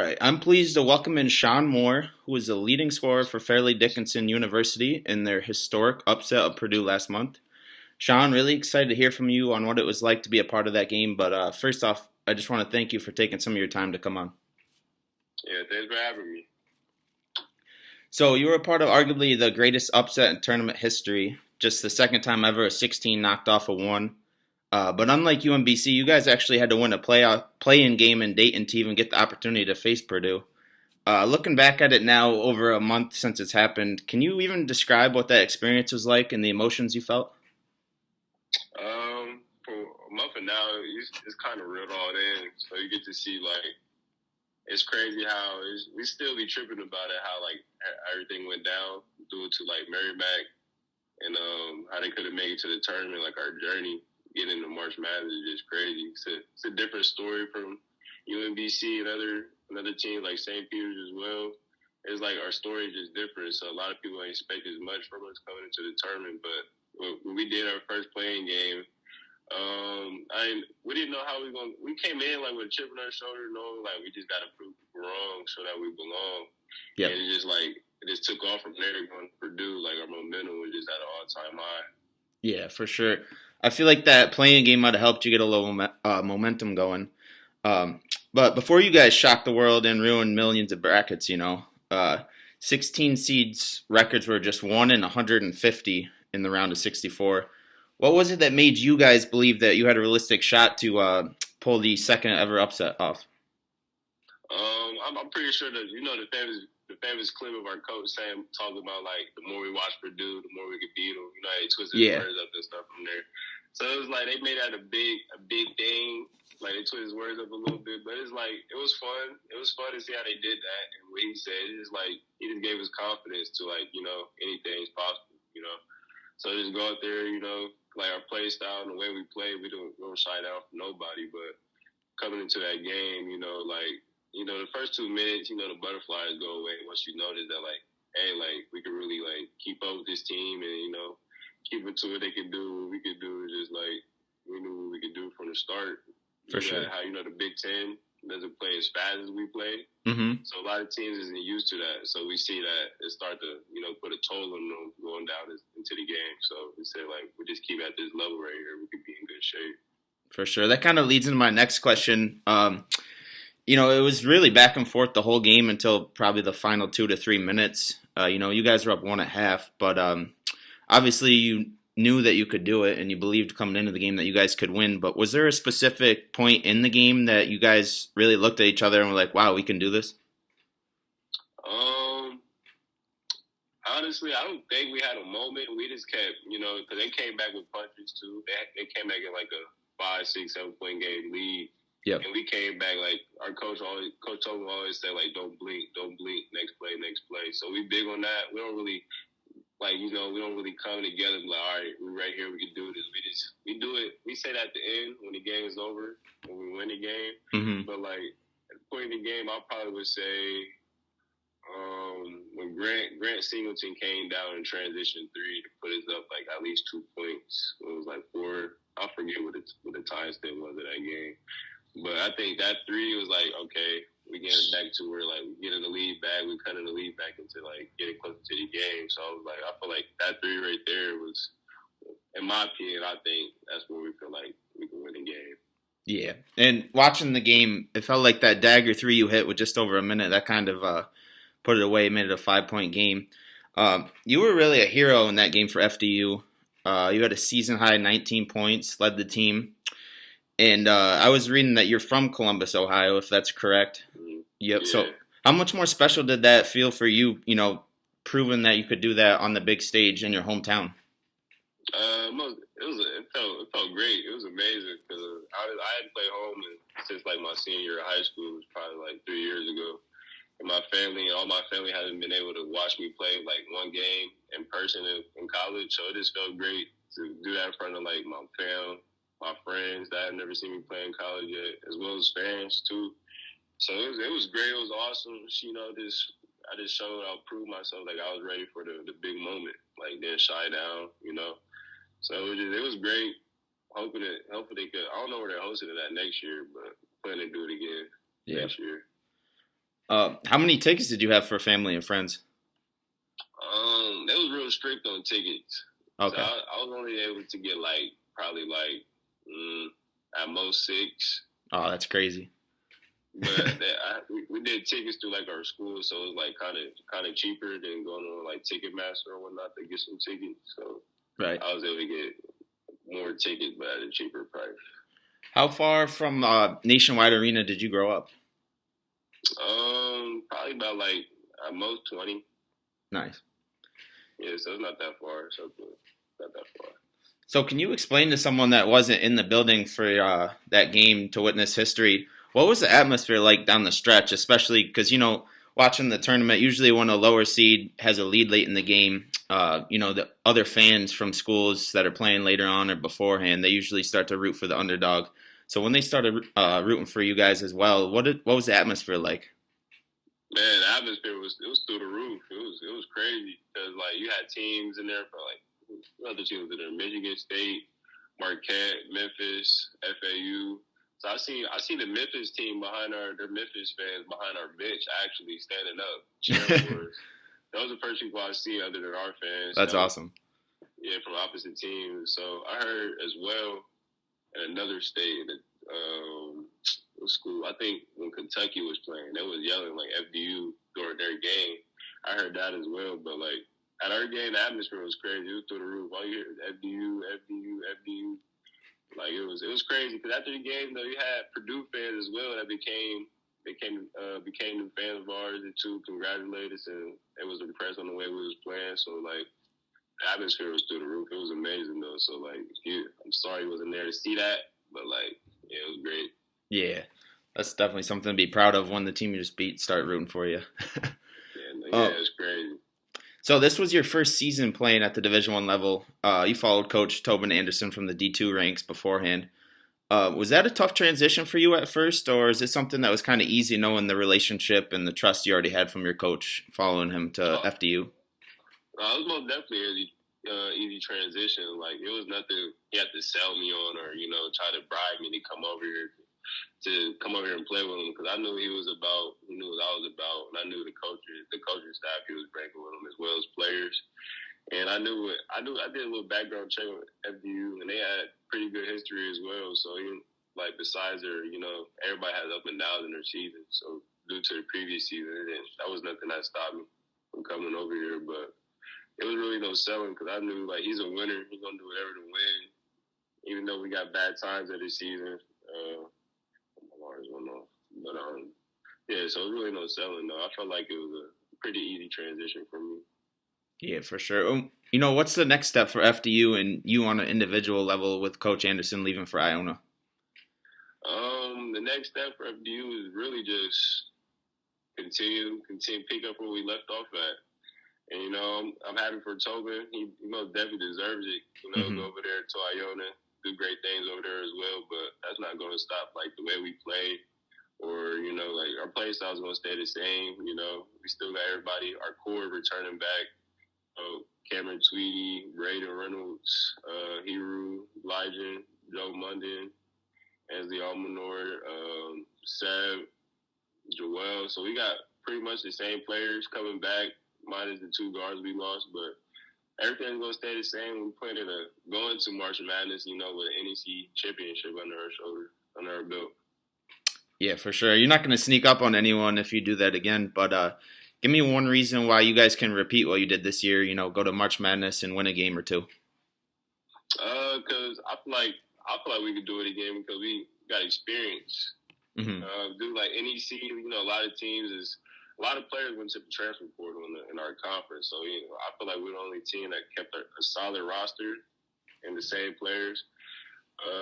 All right, I'm pleased to welcome in Sean Moore, who was the leading scorer for Fairleigh Dickinson University in their historic upset of Purdue last month. Sean, really excited to hear from you on what it was like to be a part of that game. But first off, I just want to thank you for taking some of your time to come on. Yeah, thanks for having me. So you were a part of arguably the greatest upset in tournament history, just the second time ever a 16 knocked off a 1. But unlike UMBC, you guys actually had to win a play-in game in Dayton to even get the opportunity to face Purdue. Looking back at it now, over a month since it's happened, can you even describe what that experience was like and the emotions you felt? For a month and now, it's kind of reeled all in. So you get to see it's crazy how we still be tripping about it, how everything went down due to Merrimack and how they could have made it to the tournament. Like our journey getting into March Madness is just crazy. It's a different story from UMBC and other teams like St. Peter's as well. It's like our story is just different. So a lot of people ain't expect as much from us coming into the tournament. But when we did our first playing game, we didn't know how we going. We came in with a chip on our shoulder, knowing we just got to prove wrong so that we belong. Yeah. And it just took off from there. Going to Purdue, our momentum was just at an all-time high. Yeah, for sure. I feel like that playing game might have helped you get a little momentum going. But before you guys shocked the world and ruined millions of brackets, 16 seeds records were just 1 in 150 in the round of 64. What was it that made you guys believe that you had a realistic shot to pull the second ever upset off? I'm pretty sure that the famous clip of our coach saying talking about the more we watch Purdue, the more we could beat them. They twisted words up and stuff from there. So it was they made that a big thing. They twisted his words up a little bit, but it's it was fun. It was fun to see how they did that and what he said. It's he just gave us confidence to anything's possible. So just go out there, our play style and the way we play, we don't shy down from nobody. But coming into that game, the first 2 minutes, the butterflies go away once you notice that hey, we can really keep up with this team and keep it to what they can do. What we could do is just we knew what we could do from the start. For sure. How the Big Ten doesn't play as fast as we play. Mm-hmm. So a lot of teams isn't used to that. So we see that it start to put a toll on them going down into the game. So we said we just keep at this level right here, we could be in good shape. For sure. That kind of leads into my next question. It was really back and forth the whole game until probably the final 2 to 3 minutes. You guys were up 1 at half, but obviously you knew that you could do it and you believed coming into the game that you guys could win. But was there a specific point in the game that you guys really looked at each other and were like, wow, we can do this? Honestly, I don't think we had a moment. We just kept, because they came back with punches too. They came back in a 5, 6, 7 point game lead. Yep. And we came back our coach Tobin always said don't blink, next play. So we big on that. We don't really we don't really come together and be all right, we're right here, we can do this. We do it. We say that at the end when the game is over, when we win the game. Mm-hmm. But at the point in the game, I probably would say when Grant Singleton came down in transition 3 to put us up at least 2 points. It was 4. I forget what the time stamp was of that game. But I think that 3 was okay, we getting back to where we getting the lead back, we cutting the lead back into getting closer to the game. So I was I feel that 3 right there was, in my opinion, I think that's where we feel we can win the game. Yeah, and watching the game, it felt like that dagger 3 you hit with just over a minute, that kind of put it away, made it a 5-point game. You were really a hero in that game for FDU. You had a season-high 19 points, led the team. And I was reading that you're from Columbus, Ohio, if that's correct. Mm-hmm. Yep. Yeah. So how much more special did that feel for you, proving that you could do that on the big stage in your hometown? It felt great. It was amazing because I hadn't played home since my senior year of high school. It was probably 3 years ago. And all my family hadn't been able to watch me play one game in person in college. So it just felt great to do that in front of my family, my friends that had never seen me play in college yet, as well as fans too. So it was great. It was awesome. I just showed, I proved myself I was ready for the big moment. Didn't shy down, So it was great. Hopefully they could. I don't know where they're hosting it at next year, but planning to do it again next year. How many tickets did you have for family and friends? They was real strict on tickets, so Okay. I was only able to get like probably like at most six. Oh, that's crazy. But we did tickets through like our school, so it was like kind of cheaper than going on like Ticketmaster or whatnot to get some tickets. So Right. I was able to get more tickets, but at a cheaper price. How far from Nationwide Arena did you grow up? Probably about like at most 20. Nice. Yeah, so it's not that far. So not that far. So, can you explain to someone that wasn't in the building for that game to witness history, what was the atmosphere like down the stretch, especially because, watching the tournament, usually when a lower seed has a lead late in the game, the other fans from schools that are playing later on or beforehand, they usually start to root for the underdog. So, when they started rooting for you guys as well, what was the atmosphere like? Man, the atmosphere was through the roof. It was crazy because like you had teams in there for like other teams in there, Michigan State, Marquette, Memphis, FAU. So I see the Memphis team behind their Memphis fans behind our bench actually standing up cheering for us. That was the first people I see other than our fans. That's awesome. Yeah, from opposite teams. So I heard as well in another state, school. I think when Kentucky was playing, they was yelling like FDU during their game. I heard that as well, but like at our game, the atmosphere was crazy. It was through the roof. All you hear is FDU, FDU, FDU. Like it was crazy because after the game though, you had Purdue fans as well that became fans of ours and to congratulate us, and they was impressed on the way we was playing. So like the atmosphere was through the roof. It was amazing though. So like I'm sorry he wasn't there to see that, but like yeah, it was great. Yeah, that's definitely something to be proud of when the team you just beat start rooting for you. Yeah, it's crazy. So this was your first season playing at the Division One level. You followed Coach Tobin Anderson from the D2 ranks beforehand. Was that a tough transition for you at first, or is it something that was kind of easy knowing the relationship and the trust you already had from your coach following him to FDU? It was most definitely an easy transition. Like it was nothing he had to sell me on or try to bribe me to come over here and play with him because I knew he knew what I was about, and I knew the coaching staff he was bringing with him as well as players. And I did a little background check with FDU, and they had pretty good history as well. So like besides their, everybody has up and downs in their season. So due to the previous season, that was nothing that stopped me from coming over here. But it was really no selling because I knew like he's a winner. He's gonna do whatever to win. Even though we got bad times of this season, my alarms went off. But yeah, so it was really no selling though. I felt like it was a pretty easy transition for me. Yeah, for sure. What's the next step for FDU and you on an individual level with Coach Anderson leaving for Iona? The next step for FDU is really just continue pick up where we left off at. And I'm happy for Tobin. He most definitely deserves it. Go over there to Iona, do great things over there as well. But that's not going to stop like the way we play, or like our play style is going to stay the same. We still got everybody, our core returning back. Cameron Tweedy, Braden Reynolds, Hiru, Elijah, Joe Munden, Ansley Almanor, Seb, Joel. So we got pretty much the same players coming back, minus the two guards we lost, but everything's gonna stay the same. We plan to go into March Madness, with an NEC championship under our belt. Yeah, for sure. You're not going to sneak up on anyone if you do that again, but give me one reason why you guys can repeat what you did this year. Go to March Madness and win a game or two. Because I feel like we could do it again because we got experience. Mm-hmm. Do like NEC, a lot of players went to the transfer portal in our conference. So I feel like we're the only team that kept a solid roster and the same players.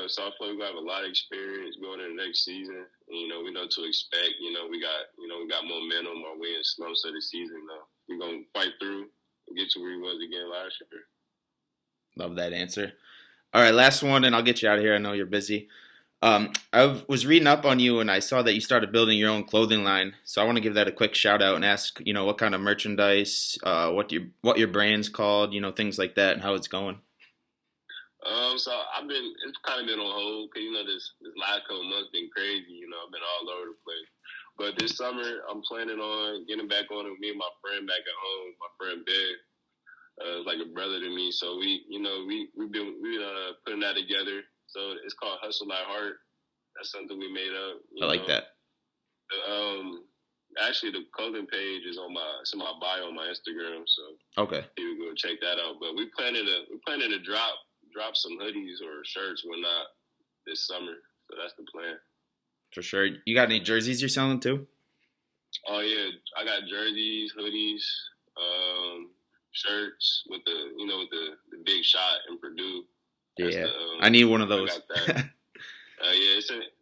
So I feel like we have a lot of experience going into the next season. And, we know to expect. We got momentum. Our way in slumps of the season. We're gonna fight through and get to where we was again last year. Love that answer. All right, last one, and I'll get you out of here. I know you're busy. I was reading up on you, and I saw that you started building your own clothing line. So I want to give that a quick shout out and ask, what kind of merchandise, what your brand's called, things like that, and how it's going. So it's kind of been on hold because this last couple months been crazy. I've been all over the place. But this summer, I'm planning on getting back on with me and my friend back at home. My friend Ben, like a brother to me. So we've been putting that together. So it's called Hustle Like Heart. That's something we made up. I like that. Actually, the clothing page is on my bio on my Instagram. So okay, you go check that out. But we planning to drop some hoodies or shirts, whatnot, this summer. So that's the plan. For sure. You got any jerseys you're selling too? Oh yeah, I got jerseys, hoodies, shirts with the big shot in Purdue. Yeah, I need one of those. I got that.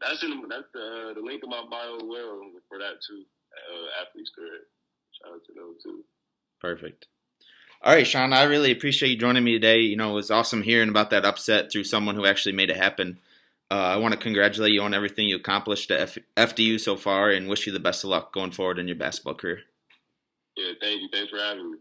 That's the link in my bio as well for that too. Athlete's Thread. Shout out to them too. Perfect. All right, Sean, I really appreciate you joining me today. You know, it was awesome hearing about that upset through someone who actually made it happen. I want to congratulate you on everything you accomplished at FDU so far and wish you the best of luck going forward in your basketball career. Yeah, thank you. Thanks for having me.